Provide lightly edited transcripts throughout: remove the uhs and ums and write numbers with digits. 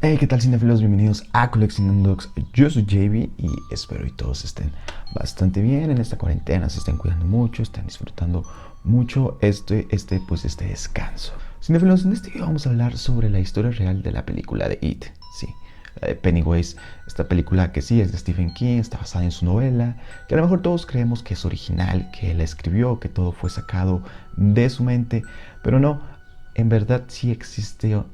Hey, ¿qué tal, cinéfilos? Bienvenidos a Coleccionando Dogs. Yo soy JB y espero que todos estén bastante bien en esta cuarentena, se estén cuidando mucho, estén disfrutando mucho este descanso. Cinéfilos, en este video vamos a hablar sobre la historia real de la película de It, sí, la de Pennywise, esta película que sí es de Stephen King, está basada en su novela, que a lo mejor todos creemos que es original, que él la escribió, que todo fue sacado de su mente, pero no, en verdad sí existió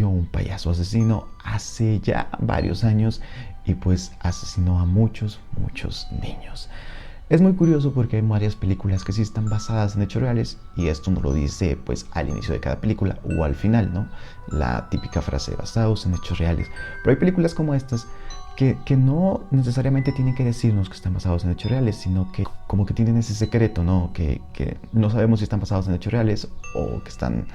un payaso asesino hace ya varios años y pues asesinó a muchos niños. Es muy curioso porque hay varias películas que sí están basadas en hechos reales y esto no lo dice pues al inicio de cada película o al final, ¿no? La típica frase basados en hechos reales. Pero hay películas como estas que no necesariamente tienen que decirnos que están basados en hechos reales, sino que como que tienen ese secreto, ¿no? Que no sabemos si están basados en hechos reales o que están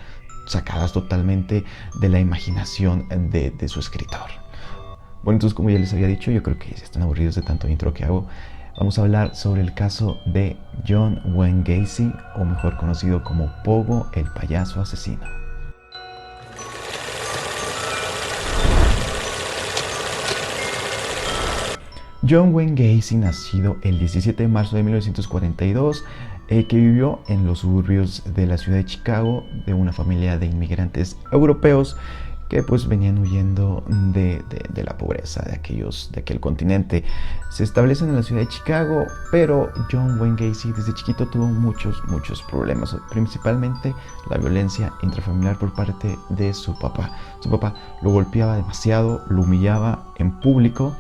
sacadas totalmente de la imaginación de su escritor. Bueno, entonces, como ya les había dicho, yo creo que ya están aburridos de tanto intro que hago. Vamos a hablar sobre el caso de John Wayne Gacy, o mejor conocido como Pogo, el payaso asesino. John Wayne Gacy, nacido el 17 de marzo de 1942, que vivió en los suburbios de la ciudad de Chicago, de una familia de inmigrantes europeos que pues venían huyendo de la pobreza de aquel continente. Se establecen en la ciudad de Chicago, pero John Wayne Gacy desde chiquito tuvo muchos problemas, principalmente la violencia intrafamiliar por parte de su papá. Su papá lo golpeaba demasiado, lo humillaba en público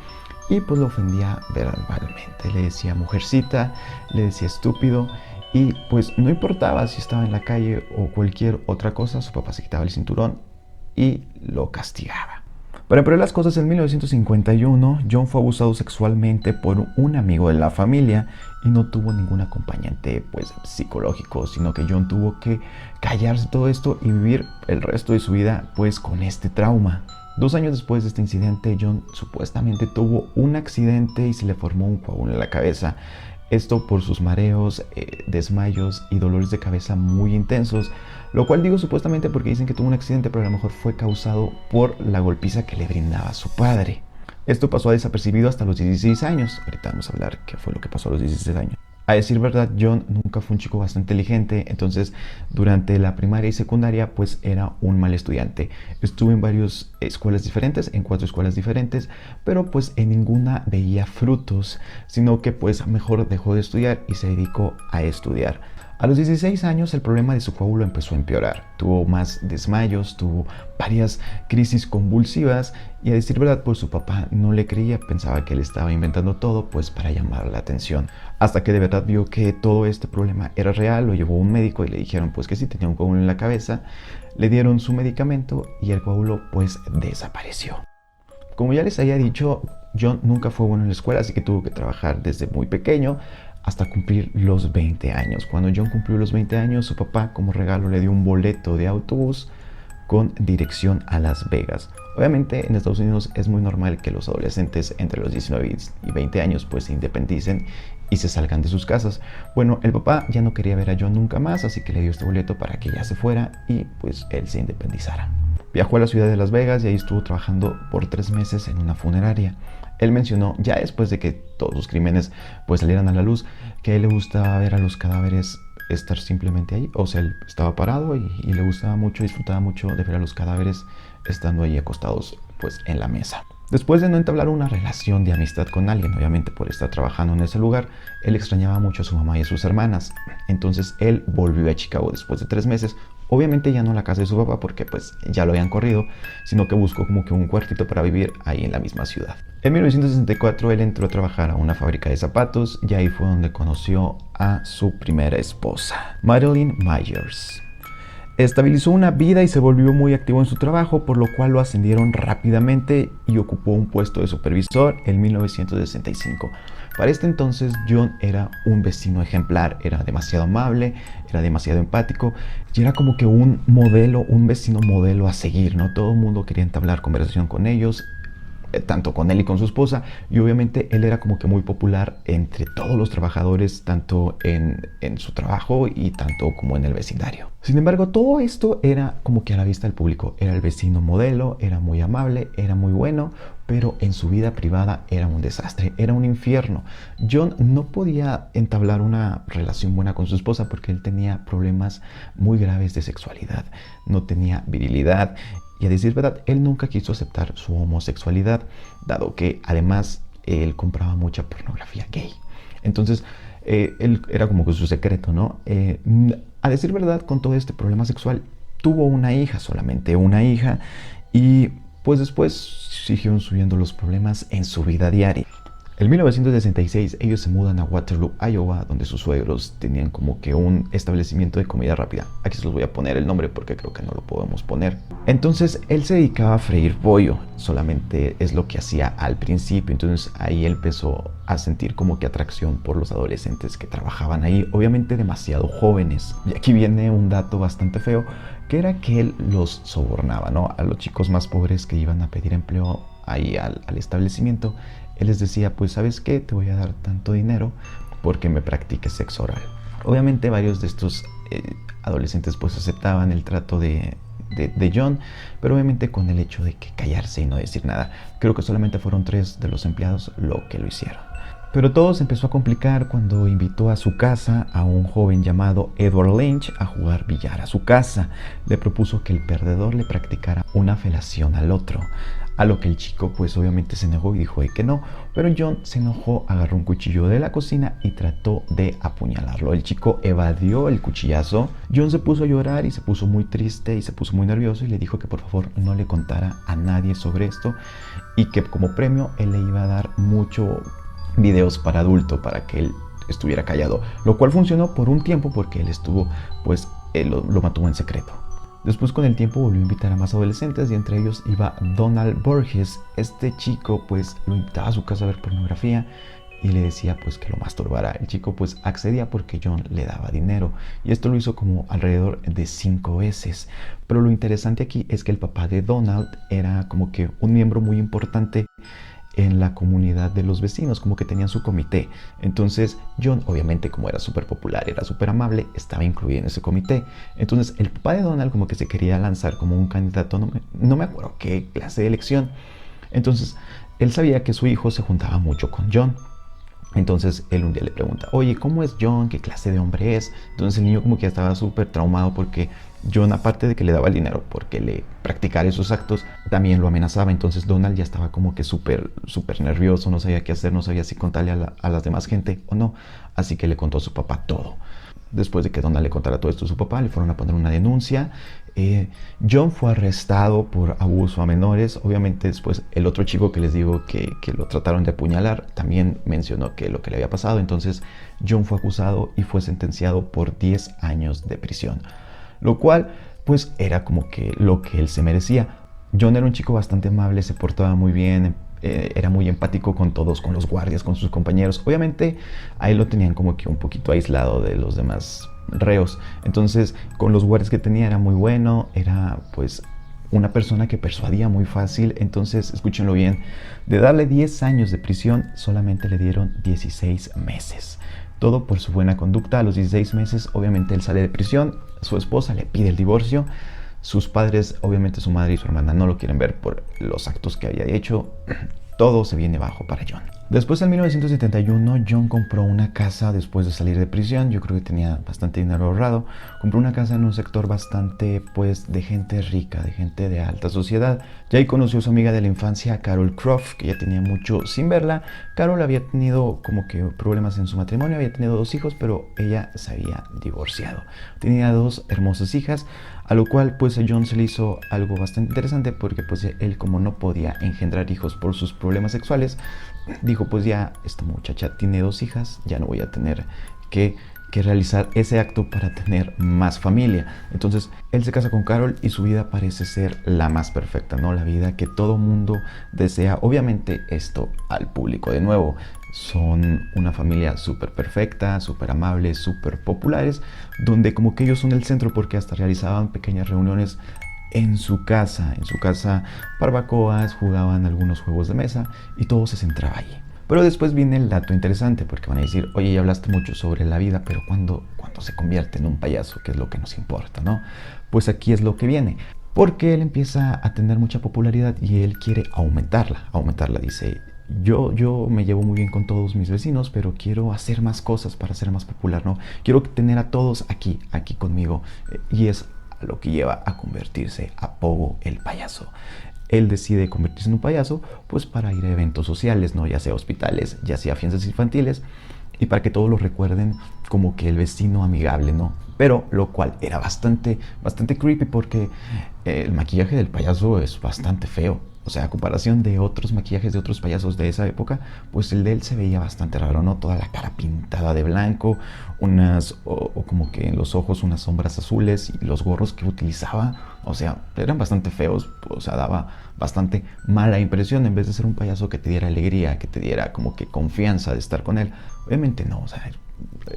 y pues lo ofendía verbalmente. Le decía mujercita, le decía estúpido y pues no importaba si estaba en la calle o cualquier otra cosa, su papá se quitaba el cinturón y lo castigaba. Para empeorar las cosas, en 1951 John fue abusado sexualmente por un amigo de la familia y no tuvo ningún acompañante pues psicológico, sino que John tuvo que callarse todo esto y vivir el resto de su vida pues con este trauma. 2 años después de este incidente, John supuestamente tuvo un accidente y se le formó un coágulo en la cabeza. Esto por sus mareos, desmayos y dolores de cabeza muy intensos. Lo cual digo supuestamente porque dicen que tuvo un accidente, pero a lo mejor fue causado por la golpiza que le brindaba su padre. Esto pasó desapercibido hasta los 16 años. Ahorita vamos a hablar qué fue lo que pasó a los 16 años. A decir verdad, John nunca fue un chico bastante inteligente, entonces durante la primaria y secundaria pues era un mal estudiante. Estuvo en varias escuelas diferentes, en 4 escuelas diferentes, pero pues en ninguna veía frutos, sino que pues mejor dejó de estudiar y se dedicó a estudiar. A los 16 años el problema de su coágulo empezó a empeorar. Tuvo más desmayos, tuvo varias crisis convulsivas y a decir verdad pues su papá no le creía, pensaba que él estaba inventando todo pues para llamar la atención. Hasta que de verdad vio que todo este problema era real, lo llevó a un médico y le dijeron pues que sí tenía un coágulo en la cabeza, le dieron su medicamento y el coágulo pues desapareció. Como ya les había dicho, John nunca fue bueno en la escuela, así que tuvo que trabajar desde muy pequeño hasta cumplir los 20 años. Cuando John cumplió los 20 años, su papá como regalo le dio un boleto de autobús con dirección a Las Vegas. Obviamente en Estados Unidos es muy normal que los adolescentes entre los 19 y 20 años pues se independicen y se salgan de sus casas. Bueno, el papá ya no quería ver a John nunca más, así que le dio este boleto para que ya se fuera y pues él se independizara. Viajó a la ciudad de Las Vegas y ahí estuvo trabajando por 3 meses en una funeraria. Él mencionó, ya después de que todos los crímenes pues salieran a la luz, que a él le gustaba ver a los cadáveres estar simplemente ahí. O sea, él estaba parado y le gustaba mucho, disfrutaba mucho de ver a los cadáveres estando ahí acostados pues en la mesa. Después de no entablar una relación de amistad con alguien, obviamente por estar trabajando en ese lugar, él extrañaba mucho a su mamá y a sus hermanas. Entonces él volvió a Chicago después de 3 meses. Obviamente ya no a la casa de su papá porque pues ya lo habían corrido, sino que buscó como que un cuartito para vivir ahí en la misma ciudad. En 1964 él entró a trabajar a una fábrica de zapatos y ahí fue donde conoció a su primera esposa, Madeline Myers. Estabilizó una vida y se volvió muy activo en su trabajo, por lo cual lo ascendieron rápidamente y ocupó un puesto de supervisor en 1965. Para este entonces John era un vecino ejemplar, era demasiado amable, era demasiado empático y era como que un modelo, un vecino modelo a seguir, ¿no? Todo el mundo quería entablar conversación con ellos. tanto con él y con su esposa, y obviamente él era como que muy popular entre todos los trabajadores, tanto en su trabajo y tanto como en el vecindario. Sin embargo, todo esto era como que a la vista del público. Era el vecino modelo, era muy amable, era muy bueno, pero en su vida privada era un desastre, era un infierno. John no podía entablar una relación buena con su esposa porque él tenía problemas muy graves de sexualidad, no tenía virilidad y, a decir verdad, él nunca quiso aceptar su homosexualidad, dado que además él compraba mucha pornografía gay. Entonces, él era como que su secreto, ¿no? A decir verdad, con todo este problema sexual, tuvo una hija, solamente una hija, y pues después siguieron subiendo los problemas en su vida diaria. En 1966 ellos se mudan a Waterloo, Iowa, donde sus suegros tenían como que un establecimiento de comida rápida. Aquí se los voy a poner el nombre porque creo que no lo podemos poner. Entonces él se dedicaba a freír pollo, solamente es lo que hacía al principio. Entonces ahí él empezó a sentir como que atracción por los adolescentes que trabajaban ahí, obviamente demasiado jóvenes. Y aquí viene un dato bastante feo, que era que él los sobornaba, ¿no? A los chicos más pobres que iban a pedir empleo ahí al establecimiento. Él les decía, pues ¿sabes qué? Te voy a dar tanto dinero porque me practiques sexo oral. Obviamente varios de estos adolescentes pues aceptaban el trato de John, pero obviamente con el hecho de que callarse y no decir nada. Creo que solamente fueron 3 de los empleados lo que lo hicieron. Pero todo se empezó a complicar cuando invitó a su casa a un joven llamado Edward Lynch a jugar billar a su casa. Le propuso que el perdedor le practicara una felación al otro. A lo que el chico pues obviamente se negó y dijo que no, pero John se enojó, agarró un cuchillo de la cocina y trató de apuñalarlo. El chico evadió el cuchillazo. John se puso a llorar y se puso muy triste y se puso muy nervioso y le dijo que por favor no le contara a nadie sobre esto y que como premio él le iba a dar muchos videos para adulto para que él estuviera callado, lo cual funcionó por un tiempo porque él estuvo pues lo mantuvo en secreto. Después con el tiempo volvió a invitar a más adolescentes y entre ellos iba Donald Burgess. Este chico pues lo invitaba a su casa a ver pornografía y le decía pues que lo masturbara. El chico pues accedía porque John le daba dinero y esto lo hizo como alrededor de 5 veces. Pero lo interesante aquí es que el papá de Donald era como que un miembro muy importante en la comunidad de los vecinos, como que tenían su comité. Entonces John, obviamente como era súper popular, era súper amable, estaba incluido en ese comité. Entonces el papá de Donald como que se quería lanzar como un candidato, no me acuerdo qué clase de elección. Entonces él sabía que su hijo se juntaba mucho con John. Entonces él un día le pregunta, oye, ¿cómo es John? ¿Qué clase de hombre es? Entonces el niño como que ya estaba súper traumado porque John, aparte de que le daba el dinero porque le practicara esos actos, también lo amenazaba. Entonces Donald ya estaba como que súper nervioso, no sabía qué hacer, no sabía si contarle a las demás gente o no. Así que le contó a su papá todo. Después de que Donald le contara todo esto a su papá, le fueron a poner una denuncia. John fue arrestado por abuso a menores. Obviamente después el otro chico que les digo que lo trataron de apuñalar también mencionó que lo que le había pasado. Entonces John fue acusado y fue sentenciado por 10 años de prisión, lo cual pues era como que lo que él se merecía. John era un chico bastante amable, se portaba muy bien, era muy empático con todos, con los guardias, con sus compañeros. Obviamente ahí lo tenían como que un poquito aislado de los demás reos. Entonces con los guardias que tenía era muy bueno, era pues una persona que persuadía muy fácil. Entonces escúchenlo bien, de darle 10 años de prisión solamente le dieron 16 meses. Todo por su buena conducta. A los 16 meses obviamente él sale de prisión, su esposa le pide el divorcio. Sus padres, obviamente su madre y su hermana, no lo quieren ver por los actos que había hecho. Todo se viene bajo para John. Después, en 1971, John compró una casa después de salir de prisión. Yo creo que tenía bastante dinero ahorrado. Compró una casa en un sector bastante, pues, de gente rica, de gente de alta sociedad. Ya ahí conoció a su amiga de la infancia, Carol Croft, que ya tenía mucho sin verla. Carol había tenido como que problemas en su matrimonio, había tenido 2 hijos, pero ella se había divorciado. Tenía 2 hermosas hijas, a lo cual pues a John se le hizo algo bastante interesante porque pues él, como no podía engendrar hijos por sus problemas sexuales, dijo pues ya esta muchacha tiene 2 hijas, ya no voy a tener que realizar ese acto para tener más familia. Entonces él se casa con Carol y su vida parece ser la más perfecta, ¿no? La vida que todo mundo desea. Obviamente esto al público, de nuevo, son una familia súper perfecta, súper amable, súper populares, donde como que ellos son el centro porque hasta realizaban pequeñas reuniones en su casa, barbacoas, jugaban algunos juegos de mesa y todo se centraba allí. Pero después viene el dato interesante, porque van a decir, oye, ya hablaste mucho sobre la vida, pero ¿cuándo se convierte en un payaso? ¿Qué es lo que nos importa, no? Pues aquí es lo que viene. Porque él empieza a tener mucha popularidad y él quiere aumentarla. Dice, yo me llevo muy bien con todos mis vecinos, pero quiero hacer más cosas para ser más popular, ¿no? Quiero tener a todos aquí conmigo. Y es lo que lleva a convertirse a Pogo el payaso. Él decide convertirse en un payaso pues para ir a eventos sociales, ¿no? Ya sea hospitales, ya sea fiestas infantiles, y para que todos lo recuerden como que el vecino amigable, ¿no? Pero lo cual era bastante creepy, porque el maquillaje del payaso es bastante feo. O sea, a comparación de otros maquillajes de otros payasos de esa época, pues el de él se veía bastante raro, ¿no? Toda la cara pintada de blanco, o como que en los ojos unas sombras azules, y los gorros que utilizaba, o sea, eran bastante feos. O sea, daba bastante mala impresión. En vez de ser un payaso que te diera alegría, que te diera como que confianza de estar con él, obviamente no, o sea,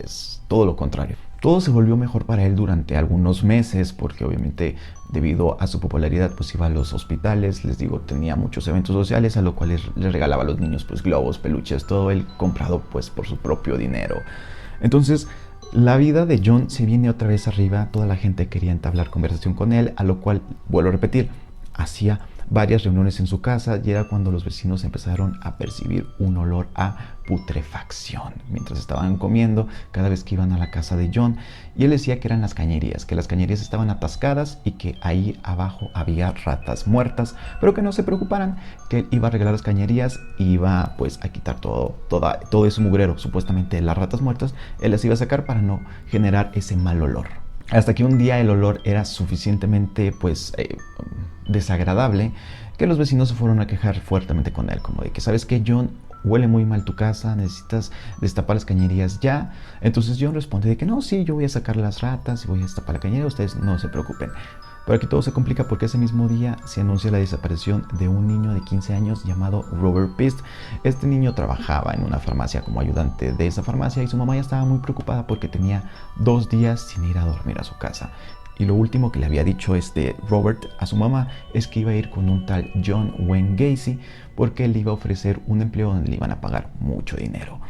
es todo lo contrario. Todo se volvió mejor para él durante algunos meses, porque obviamente debido a su popularidad pues iba a los hospitales, les digo, tenía muchos eventos sociales, a lo cual les regalaba a los niños pues globos, peluches, todo él comprado pues por su propio dinero. Entonces la vida de John se viene otra vez arriba, toda la gente quería entablar conversación con él, a lo cual, vuelvo a repetir, hacía varias reuniones en su casa, y era cuando los vecinos empezaron a percibir un olor a putrefacción mientras estaban comiendo cada vez que iban a la casa de John. Y él decía que eran las cañerías, que las cañerías estaban atascadas y que ahí abajo había ratas muertas, pero que no se preocuparan, que él iba a arreglar las cañerías y iba pues a quitar todo ese mugrero, supuestamente las ratas muertas, él las iba a sacar para no generar ese mal olor. Hasta que un día el olor era suficientemente pues desagradable, que los vecinos se fueron a quejar fuertemente con él, como de que, ¿sabes qué, John? Huele muy mal tu casa, necesitas destapar las cañerías ya. Entonces John responde de que no, sí, yo voy a sacar las ratas y voy a destapar la cañería, ustedes no se preocupen. Pero aquí todo se complica, porque ese mismo día se anuncia la desaparición de un niño de 15 años llamado Robert Pist. Este niño trabajaba en una farmacia como ayudante de esa farmacia, y su mamá ya estaba muy preocupada porque tenía 2 días sin ir a dormir a su casa. Y lo último que le había dicho Robert a su mamá es que iba a ir con un tal John Wayne Gacy, porque él le iba a ofrecer un empleo donde le iban a pagar mucho dinero.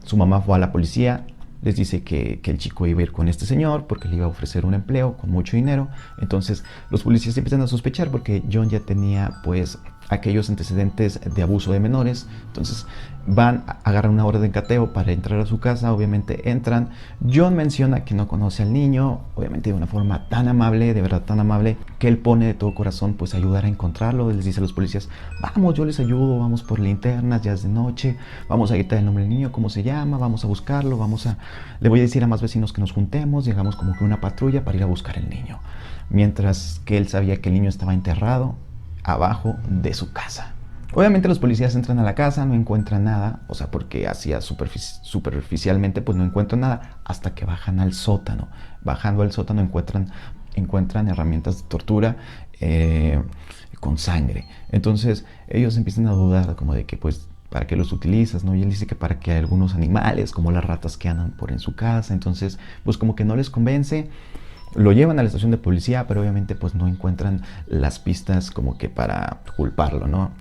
Su mamá fue a la policía, les dice que el chico iba a ir con este señor porque le iba a ofrecer un empleo con mucho dinero. Entonces los policías empiezan a sospechar, porque John ya tenía pues aquellos antecedentes de abuso de menores. Entonces van a agarrar una orden de cateo para entrar a su casa. Obviamente entran. John menciona que no conoce al niño, obviamente de una forma tan amable, de verdad tan amable, que él pone de todo corazón pues ayudar a encontrarlo. Les dice a los policías, vamos, yo les ayudo, vamos por linternas, ya es de noche, vamos a gritar el nombre del niño, cómo se llama, vamos a buscarlo, le voy a decir a más vecinos que nos juntemos, llegamos como que una patrulla para ir a buscar el niño. Mientras que él sabía que el niño estaba enterrado abajo de su casa. Obviamente los policías entran a la casa, no encuentran nada, o sea, porque hacía superficialmente pues no encuentran nada, hasta que bajan al sótano. Bajando al sótano encuentran herramientas de tortura con sangre. Entonces ellos empiezan a dudar como de que pues ¿para qué los utilizas? ¿No? Y él dice que para que algunos animales, como las ratas que andan por en su casa, entonces pues como que no les convence. Lo llevan a la estación de policía, pero obviamente pues no encuentran las pistas como que para culparlo, ¿no?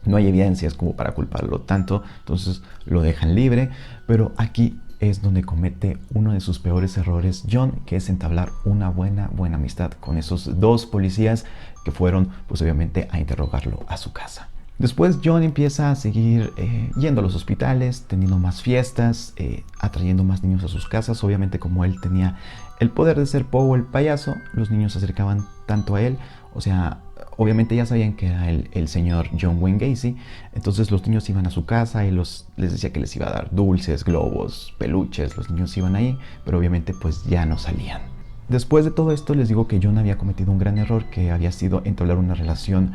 No hay evidencias como para culparlo tanto, entonces lo dejan libre. Pero aquí es donde comete uno de sus peores errores John, que es entablar una buena amistad con esos 2 policías que fueron pues obviamente a interrogarlo a su casa. Después John empieza a seguir yendo a los hospitales, teniendo más fiestas, atrayendo más niños a sus casas. Obviamente, como él tenía el poder de ser Pogo el payaso, los niños se acercaban tanto a él. O sea, obviamente ya sabían que era el señor John Wayne Gacy. Entonces los niños iban a su casa y les decía que les iba a dar dulces, globos, peluches. Los niños iban ahí, pero obviamente pues ya no salían. Después de todo esto les digo que John había cometido un gran error, que había sido entablar una relación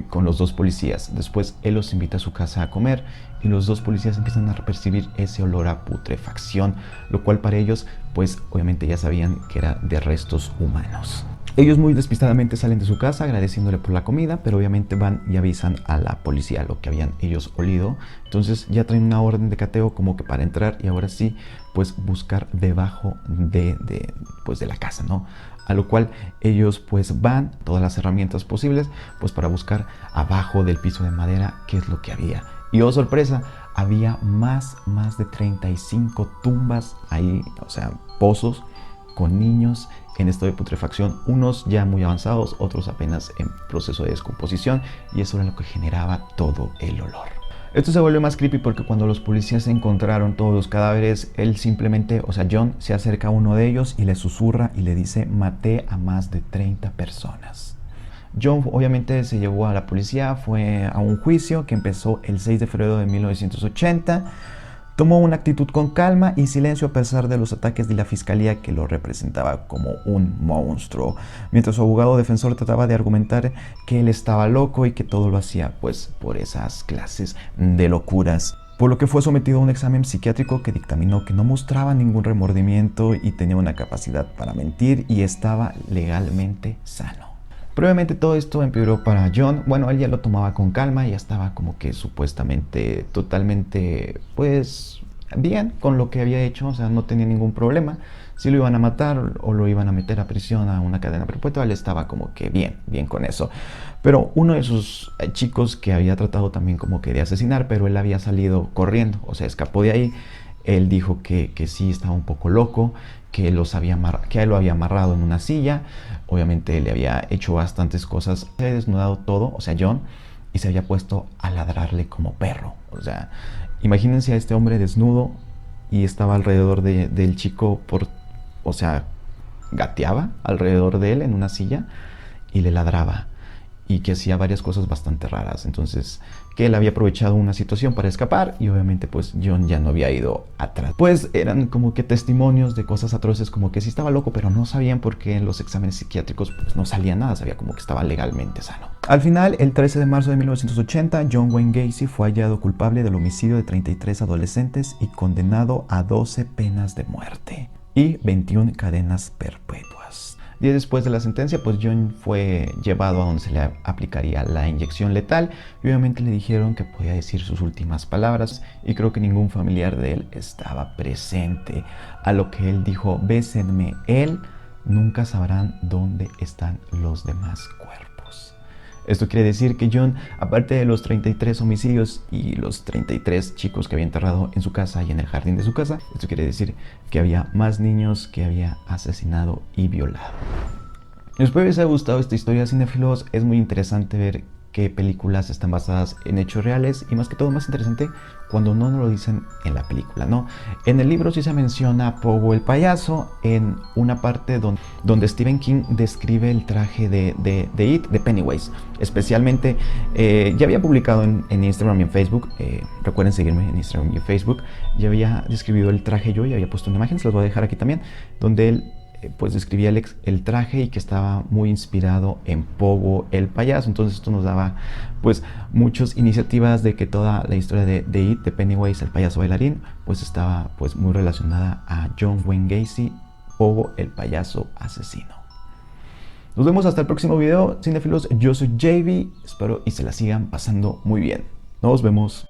con los 2 policías. Después él los invita a su casa a comer y los 2 policías empiezan a percibir ese olor a putrefacción, lo cual para ellos pues obviamente ya sabían que era de restos humanos. Ellos muy despistadamente salen de su casa agradeciéndole por la comida, pero obviamente van y avisan a la policía lo que habían ellos olido. Entonces ya traen una orden de cateo como que para entrar y ahora sí pues buscar debajo de la casa, ¿no? a lo cual ellos pues van todas las herramientas posibles pues para buscar abajo del piso de madera qué es lo que había. Y oh sorpresa, había más de 35 tumbas ahí, o sea, pozos con niños en estado de putrefacción, unos ya muy avanzados, otros apenas en proceso de descomposición, y eso era lo que generaba todo el olor. Esto se volvió más creepy porque cuando los policías encontraron todos los cadáveres, él simplemente, o sea, John se acerca a uno de ellos y le susurra y le dice: maté a más de 30 personas. John obviamente se llevó a la policía, fue a un juicio que empezó el 6 de febrero de 1980. Tomó una actitud con calma y silencio a pesar de los ataques de la fiscalía que lo representaba como un monstruo, mientras su abogado defensor trataba de argumentar que él estaba loco y que todo lo hacía pues por esas clases de locuras. Por lo que fue sometido a un examen psiquiátrico que dictaminó que no mostraba ningún remordimiento y tenía una capacidad para mentir y estaba legalmente sano. Previamente todo esto empeoró para John. Bueno, él ya lo tomaba con calma, ya estaba como que supuestamente totalmente pues bien con lo que había hecho, o sea, no tenía ningún problema. Si lo iban a matar o lo iban a meter a prisión, a una cadena perpetua, él estaba como que bien con eso. Pero uno de sus chicos que había tratado también como que de asesinar, pero él había salido corriendo, o sea, escapó de ahí. Él dijo que sí estaba un poco loco, que él lo había amarrado en una silla. Obviamente le había hecho bastantes cosas, se había desnudado todo, o sea, John, y se había puesto a ladrarle como perro. O sea, imagínense a este hombre desnudo y estaba alrededor del chico, o sea, gateaba alrededor de él en una silla y le ladraba. Y que hacía varias cosas bastante raras. Entonces, que él había aprovechado una situación para escapar y obviamente pues John ya no había ido atrás. Pues eran como que testimonios de cosas atroces, como que sí estaba loco, pero no sabían por qué en los exámenes psiquiátricos pues no salía nada, sabía como que estaba legalmente sano. Al final, el 13 de marzo de 1980, John Wayne Gacy fue hallado culpable del homicidio de 33 adolescentes y condenado a 12 penas de muerte y 21 cadenas perpetuas. Días después de la sentencia, pues John fue llevado a donde se le aplicaría la inyección letal y obviamente le dijeron que podía decir sus últimas palabras y creo que ningún familiar de él estaba presente, a lo que él dijo: bésenme, él, nunca sabrán dónde están los demás cuerpos. Esto quiere decir que John, aparte de los 33 homicidios y los 33 chicos que había enterrado en su casa y en el jardín de su casa, esto quiere decir que había más niños que había asesinado y violado. Espero les haya gustado esta historia, cinéfilos. Es muy interesante ver qué películas están basadas en hechos reales y más que todo más interesante cuando no nos lo dicen en la película, ¿no? En el libro sí se menciona a Pogo el payaso en una parte donde Stephen King describe el traje de It, de Pennywise. Especialmente, ya había publicado en Instagram y en Facebook, recuerden seguirme en Instagram y en Facebook, ya había describido el traje yo y había puesto una imagen, se los voy a dejar aquí también, donde él pues describía el traje y que estaba muy inspirado en Pogo el payaso. Entonces esto nos daba pues muchas iniciativas de que toda la historia de It, de Pennywise el payaso bailarín, pues estaba pues muy relacionada a John Wayne Gacy, Pogo el payaso asesino. Nos vemos hasta el próximo video, cinéfilos. Yo soy JV, espero y se la sigan pasando muy bien. Nos vemos.